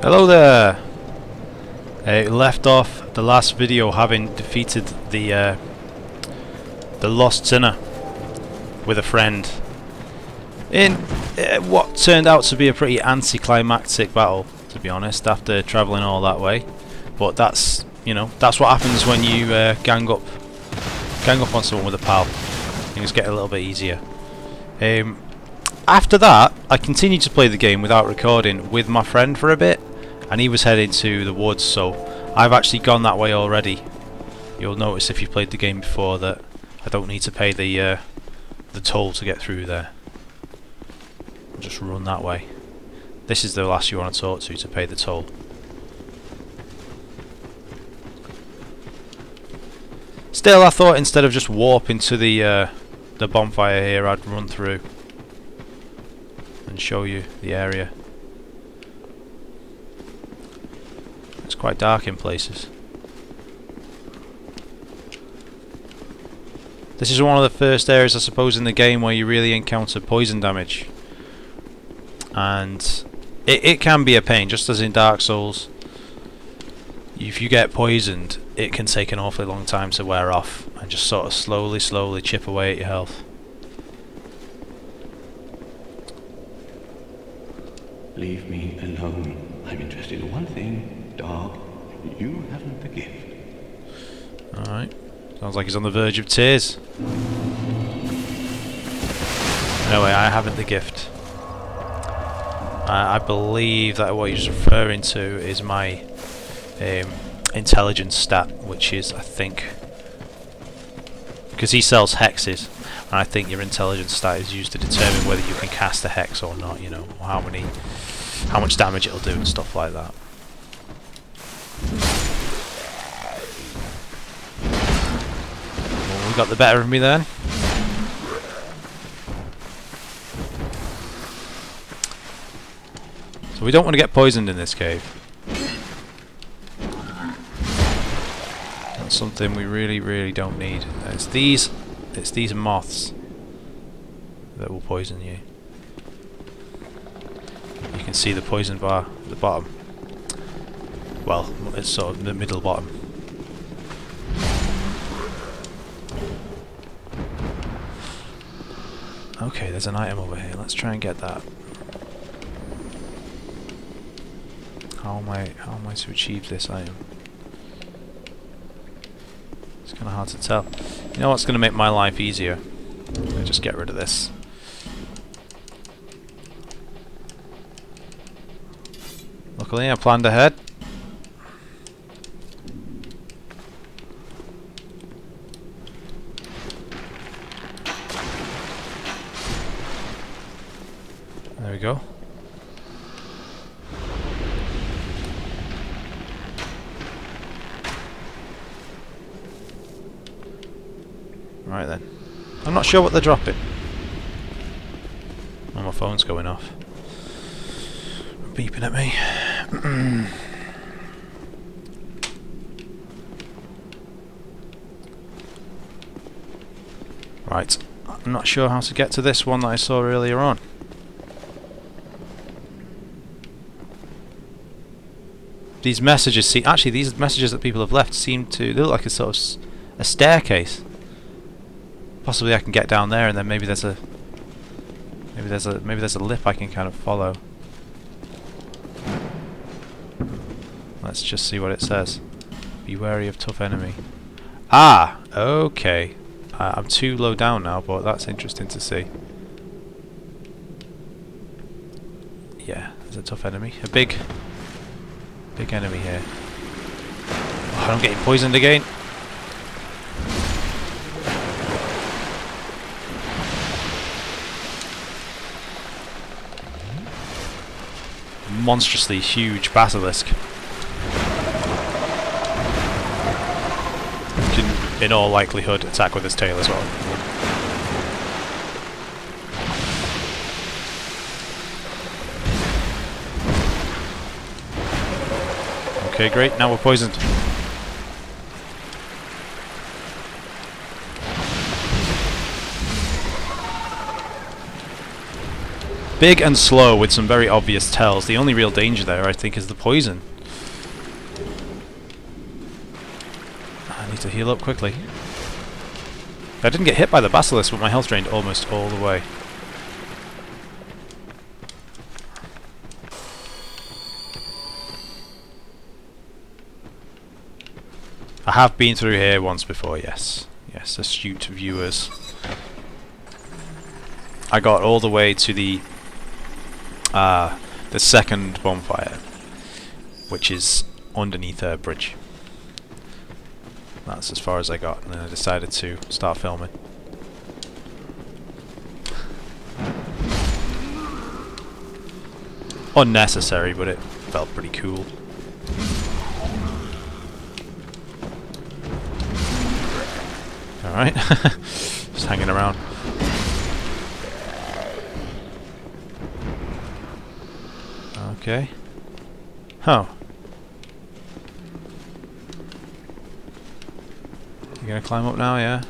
Hello there! Left off the last video having defeated the Lost Sinner with a friend in what turned out to be a pretty anticlimactic battle, to be honest, after travelling all that way. But that's, you know, that's what happens when you gang up on someone with a pal. Things get a little bit easier. After that, I continued to play the game without recording with my friend for a bit, and he was heading to the woods, so I've actually gone that way already. You'll notice if you played the game before that I don't need to pay the toll to get through there. I'll just run that way. This is the last you want to talk to pay the toll. Still, I thought instead of just warping to the bonfire here, I'd run through and show you the area. It's quite dark in places. This is one of the first areas, I suppose, in the game where you really encounter poison damage. And it can be a pain, just as in Dark Souls. If you get poisoned, it can take an awfully long time to wear off, and just sort of slowly chip away at your health. Leave me alone. I'm interested in one thing, dog. You haven't the gift. Alright. Sounds like he's on the verge of tears. No way, I haven't the gift. I believe that what he's referring to is my intelligence stat, which is, I think, because he sells hexes, and I think your intelligence stat is used to determine whether you can cast a hex or not, you know, how much damage it'll do and stuff like that. Well, we got the better of me then. So we don't want to get poisoned in this cave. That's something we really don't need. It's these moths that will poison you. You can see the poison bar at the bottom. Well, it's sort of the middle bottom. Okay, there's an item over here. Let's try and get that. How am I to achieve this item? It's kind of hard to tell. You know what's going to make my life easier? I'll just get rid of this. Luckily, I planned ahead. There we go. Right then. I'm not sure what they're dropping. Oh, my phone's going off. Beeping at me. Right. I'm not sure how to get to this one that I saw earlier on. These messages seem... Actually, these messages that people have left seem to... They look like a sort of a staircase. Possibly I can get down there, and then maybe there's a lip I can kind of follow. Let's just see what it says. Be wary of tough enemy. Ah, okay. I'm too low down now, but that's interesting to see. Yeah, there's a tough enemy. A big enemy here. Oh, I'm getting poisoned again. Monstrously huge basilisk. Can, in all likelihood, attack with his tail as well. Okay, great. Now we're poisoned. Big and slow with some very obvious tells. The only real danger there, I think, is the poison. I need to heal up quickly. I didn't get hit by the basilisk, but my health drained almost all the way. I have been through here once before, yes. Yes, astute viewers. I got all the way to the second bonfire, which is underneath a bridge. That's as far as I got, and then I decided to start filming. Unnecessary, but it felt pretty cool. Alright, just hanging around. Okay. Oh. You gonna climb up now, yeah?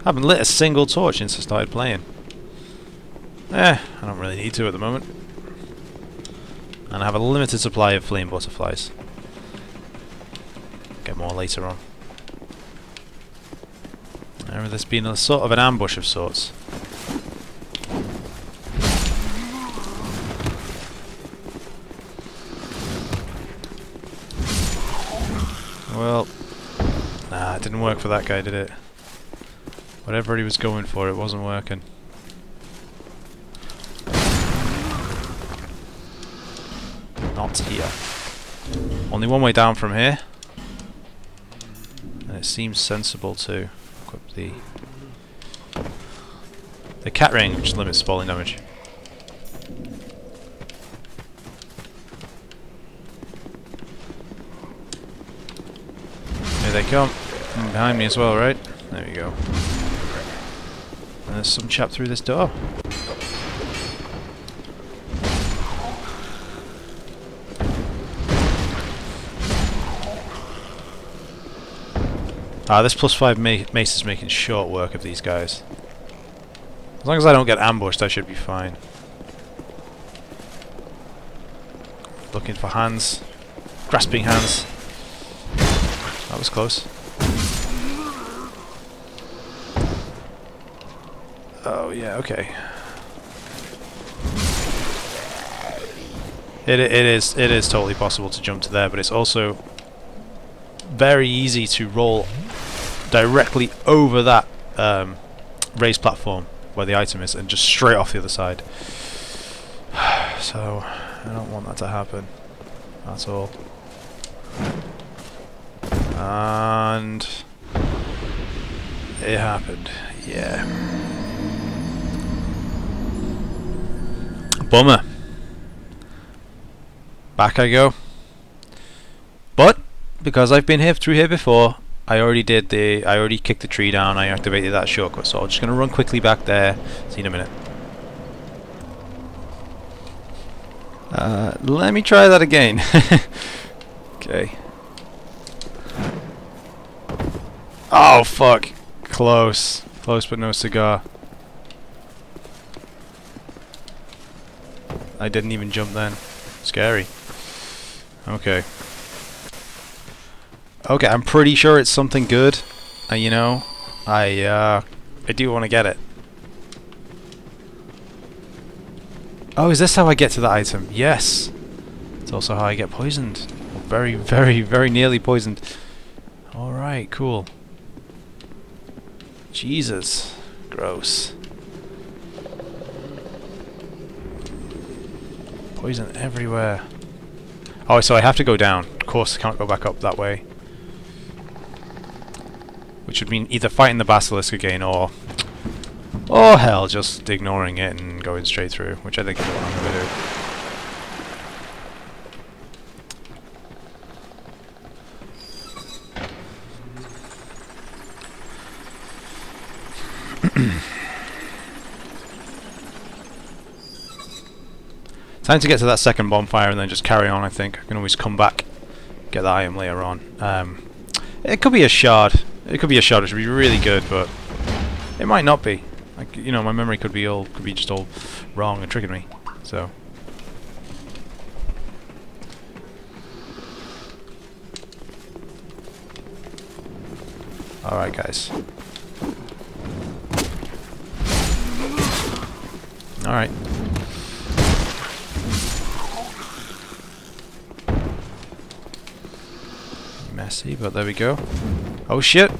I haven't lit a single torch since I started playing. I don't really need to at the moment. And I have a limited supply of flame butterflies. Get more later on. There's been a sort of an ambush of sorts. Well, nah, it didn't work for that guy, did it? Whatever he was going for, it wasn't working. Not here. Only one way down from here. And it seems sensible to equip the cat ring, which limits falling damage. Here they come. And behind me as well, right? There we go. And there's some chap through this door. This +5 mace is making short work of these guys. As long as I don't get ambushed, I should be fine. Looking for hands. Grasping hands. That was close. Oh yeah, okay. It is totally possible to jump to there, but it's also very easy to roll directly over that raised platform where the item is and just straight off the other side. So I don't want that to happen at all. And it happened. Yeah. Bummer. Back I go. But because I've been through here before, I already kicked the tree down, I activated that shortcut, so I'm just gonna run quickly back there. See you in a minute. Let me try that again. Okay. Oh fuck. Close. Close but no cigar. I didn't even jump then. Scary. Okay. Okay, I'm pretty sure it's something good. You know, I do want to get it. Oh, is this how I get to the item? Yes. It's also how I get poisoned. Very, very, very nearly poisoned. Alright, cool. Jesus. Gross. Poison everywhere. Oh, so I have to go down. Of course, I can't go back up that way. Which would mean either fighting the basilisk again or hell, just ignoring it and going straight through, which I think is what I'm going to do. Time to get to that second bonfire and then just carry on, I think. I can always come back, get the item later on. It could be a shard. It could be a shard, which would be really good, but it might not be. Like, you know, my memory could be just all wrong and tricking me. So. Alright, guys. Alright. Messy, but there we go. Oh shit!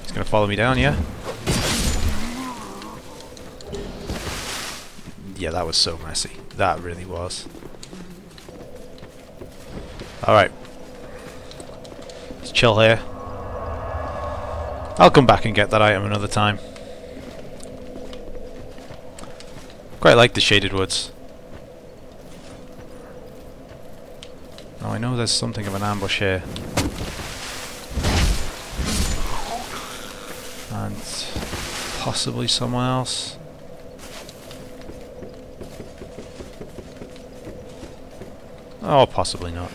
He's gonna follow me down, yeah? Yeah, that was so messy. That really was. Alright. Let's chill here. I'll come back and get that item another time. Quite like the shaded woods. Oh, I know there's something of an ambush here. And possibly someone else. Oh, possibly not.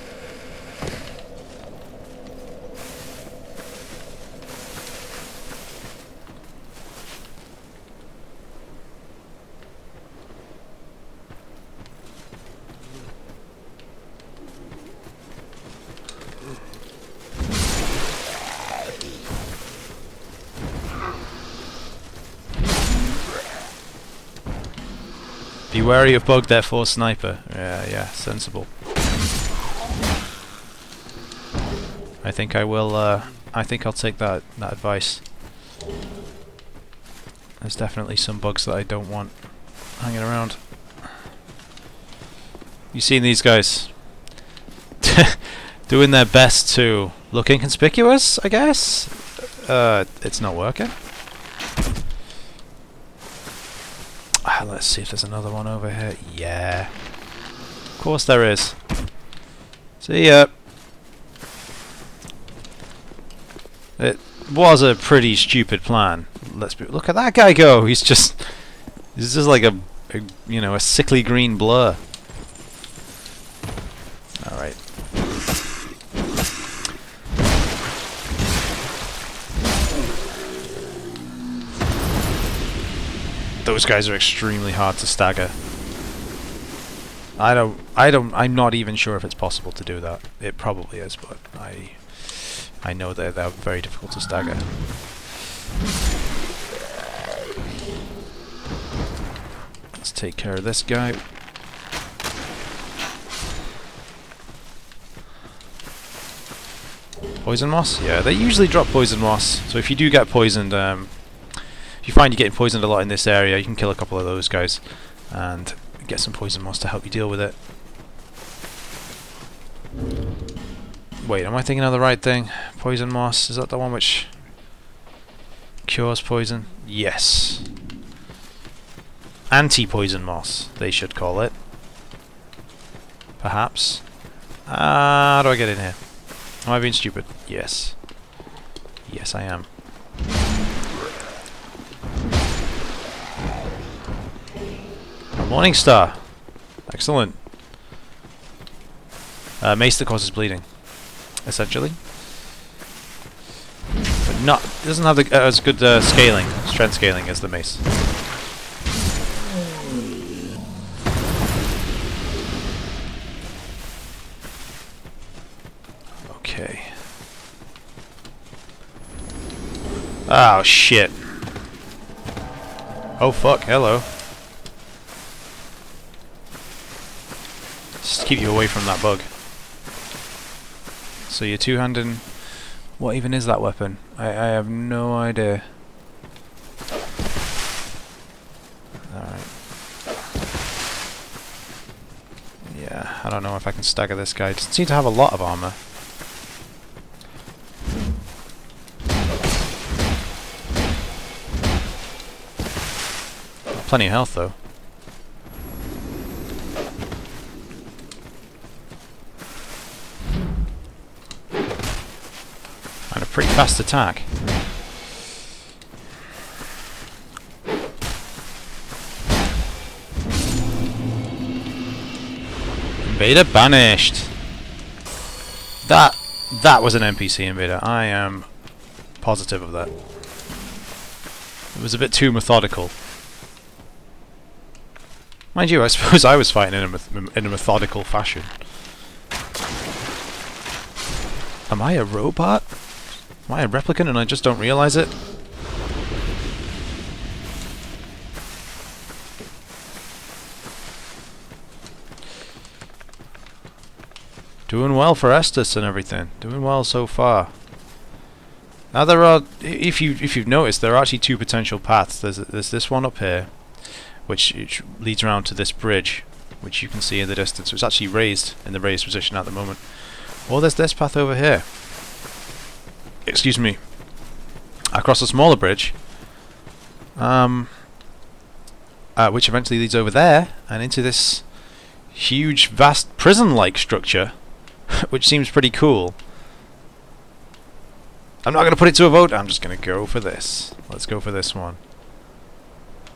Be wary of bug, therefore sniper. Yeah, sensible. I think I will. I think I'll take that advice. There's definitely some bugs that I don't want hanging around. You seen these guys doing their best to look inconspicuous? I guess. It's not working. Let's see if there's another one over here. Yeah. Of course there is. See ya. It was a pretty stupid plan. Look at that guy go. He's just like a you know, a sickly green blur. All right. Those guys are extremely hard to stagger. I'm not even sure if it's possible to do that. It probably is, but I know they're very difficult to stagger. Let's take care of this guy. Poison moss? Yeah, they usually drop poison moss. So if you do get poisoned, if you find you're getting poisoned a lot in this area, you can kill a couple of those guys and get some poison moss to help you deal with it. Wait, am I thinking of the right thing? Poison moss, is that the one which cures poison? Yes. Anti-poison moss, they should call it. Perhaps. How do I get in here? Am I being stupid? Yes. Yes, I am. Morning Star. Excellent. Mace that causes bleeding, essentially. But not, it doesn't have the, as good scaling, strength scaling as the mace. Okay. Oh shit. Oh fuck, hello. Just keep you away from that bug. So you're two-handed. What even is that weapon? I have no idea. Alright. Yeah, I don't know if I can stagger this guy. Doesn't seem to have a lot of armor. Plenty of health though. And a pretty fast attack. Invader banished. That That was an NPC invader. I am positive of that. It was a bit too methodical. Mind you, I suppose I was fighting in a methodical fashion. Am I a robot? Am I a replicant and I just don't realize it? Doing well for Estes and everything. Doing well so far. Now there are, if you've noticed, there are actually two potential paths. There's this one up here, which leads around to this bridge, which you can see in the distance. It's actually raised in the raised position at the moment. Or there's this path over here. Excuse me. Across a smaller bridge, which eventually leads over there and into this huge, vast prison-like structure, which seems pretty cool. I'm not going to put it to a vote. I'm just going to go for this. Let's go for this one.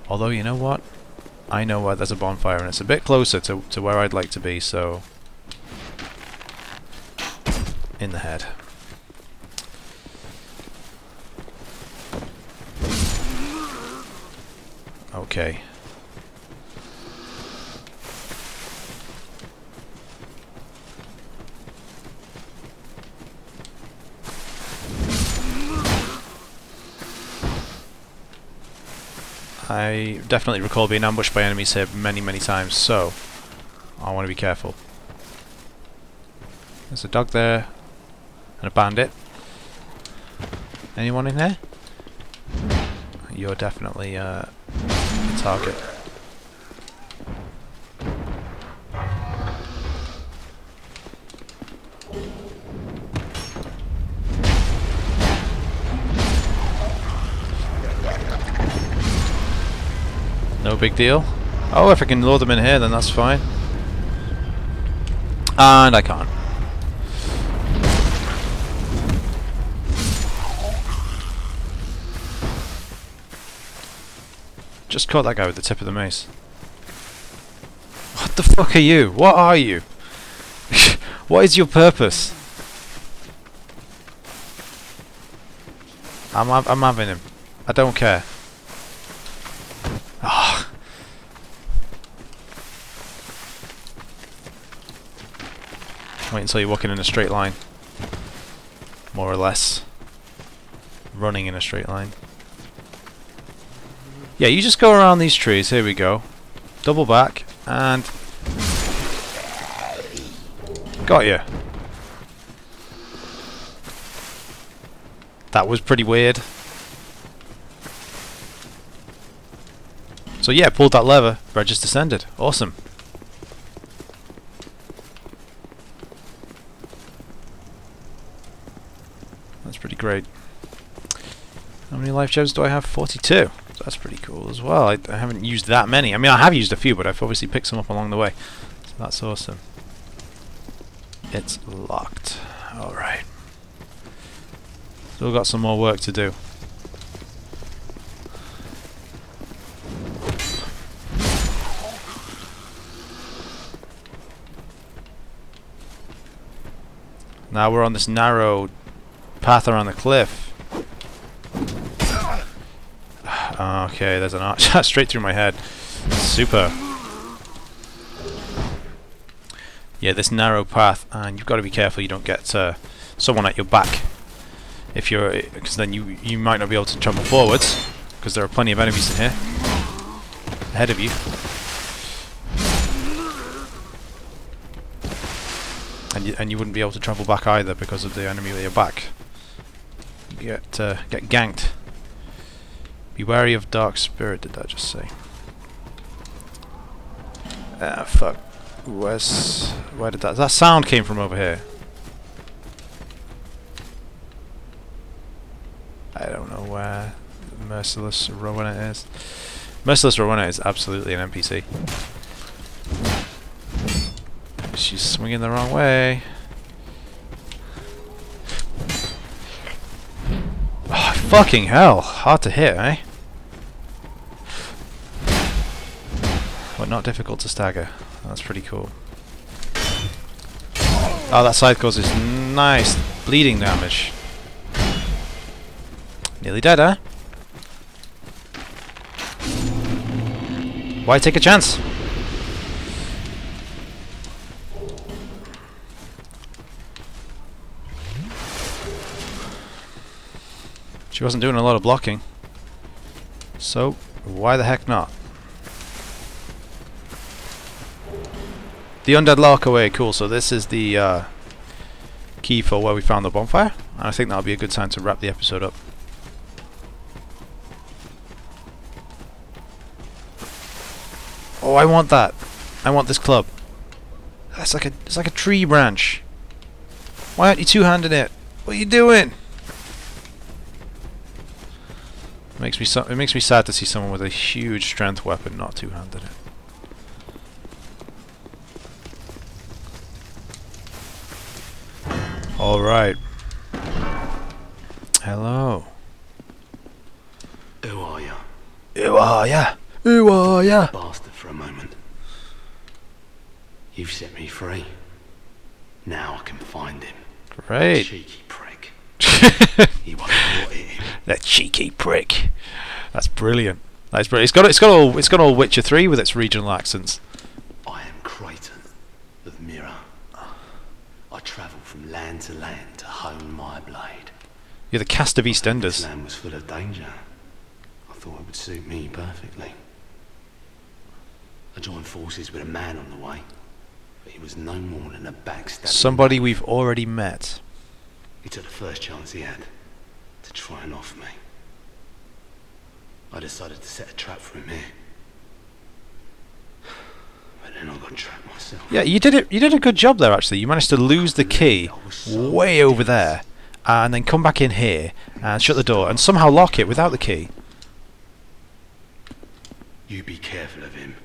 Although, you know what? I know where there's a bonfire, and it's a bit closer to where I'd like to be, so... in the head. Okay. I definitely recall being ambushed by enemies here many, many times, so I want to be careful. There's a dog there, and a bandit. Anyone in here? You're definitely a target. No big deal. Oh, if I can lure them in here, then that's fine. And I can't. Just caught that guy with the tip of the mace. What the fuck are you? What are you? What is your purpose? I'm having him. I don't care. Ah. Wait until you're walking in a straight line. More or less. Running in a straight line. Yeah, you just go around these trees. Here we go. Double back and got you. That was pretty weird. So yeah, pulled that lever. Bridge just descended. Awesome. That's pretty great. How many life gems do I have? 42. That's pretty cool as well. I haven't used that many. I mean, I have used a few, but I've obviously picked some up along the way. So that's awesome. It's locked. Alright. Still got some more work to do. Now we're on this narrow path around the cliff. Okay, there's an arch straight through my head. Super. Yeah, this narrow path, and you've got to be careful you don't get someone at your back. If you're, because then you might not be able to travel forwards, because there are plenty of enemies in here ahead of you. And you wouldn't be able to travel back either because of the enemy at your back. You get ganked. Be wary of dark spirit, did that just say? Ah, fuck. Where did that sound came from over here? I don't know where Merciless Rowena is. Merciless Rowena is absolutely an NPC. She's swinging the wrong way. Oh, fucking hell. Hard to hit, eh? But not difficult to stagger. That's pretty cool. Oh, that side course is nice. bleeding damage. Nearly dead, huh? Why take a chance? She wasn't doing a lot of blocking. So, why the heck not? The undead lock away, cool. So this is the key for where we found the bonfire. And I think that'll be a good time to wrap the episode up. Oh, I want that. I want this club. It's like a tree branch. Why aren't you two-handing it? What are you doing? It makes me sad to see someone with a huge strength weapon not two-handed it. All right. Hello. Who are you? Who are ya? Who are ya? Bastard for a moment. You've set me free. Now I can find him. Great. Cheeky prick. He wasn't brought in. That cheeky prick. That's brilliant. That's brilliant. It's got all Witcher 3 with its regional accents. I am Creighton of Mirror. I travel from land to land to hone my blade. You're the cast of This EastEnders. land was full of danger. I thought it would suit me perfectly. I joined forces with a man on the way, but he was no more than a backstabbing. Somebody we've already met. He took the first chance he had to try and off me. I decided to set a trap for him here. But then I got trapped myself. Yeah, you did it. You did a good job there. Actually, you managed to lose the key way over there, and then come back in here and shut the door, and somehow lock it without the key. You be careful of him.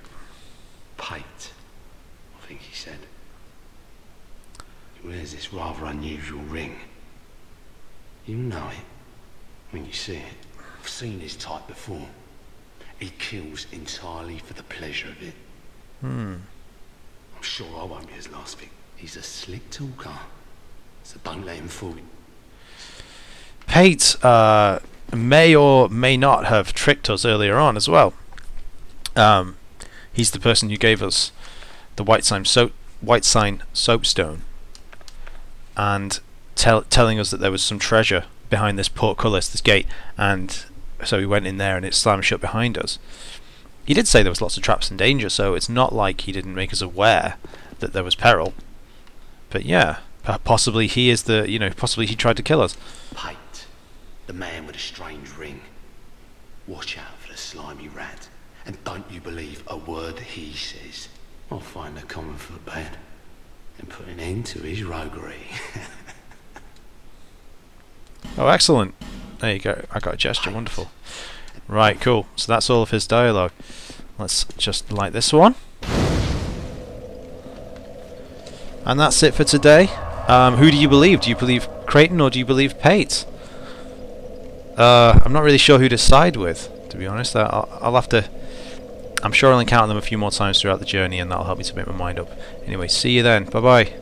Pate, I think he said. He wears this rather unusual ring. You know it when you see it. I've seen his type before. He kills entirely for the pleasure of it. I'm sure I won't be his last victim. He's a slick talker, so don't let him fool you. Pate may or may not have tricked us earlier on as well. He's the person who gave us the white sign soapstone, and telling us that there was some treasure behind this portcullis, this gate, and so we went in there and it slammed shut behind us. He did say there was lots of traps and danger, so it's not like he didn't make us aware that there was peril. But yeah, possibly he is possibly he tried to kill us. Pate, the man with a strange ring. Watch out for the slimy rat, and don't you believe a word he says. I'll find a common footbed and put an end to his roguery. Oh, excellent. There you go. I got a gesture. Wonderful. Right, cool. So that's all of his dialogue. Let's just light this one. And that's it for today. Who do you believe? Do you believe Creighton or do you believe Pate? I'm not really sure who to side with, to be honest. I'll have to... I'm sure I'll encounter them a few more times throughout the journey, and that'll help me to make my mind up. Anyway, see you then. Bye-bye.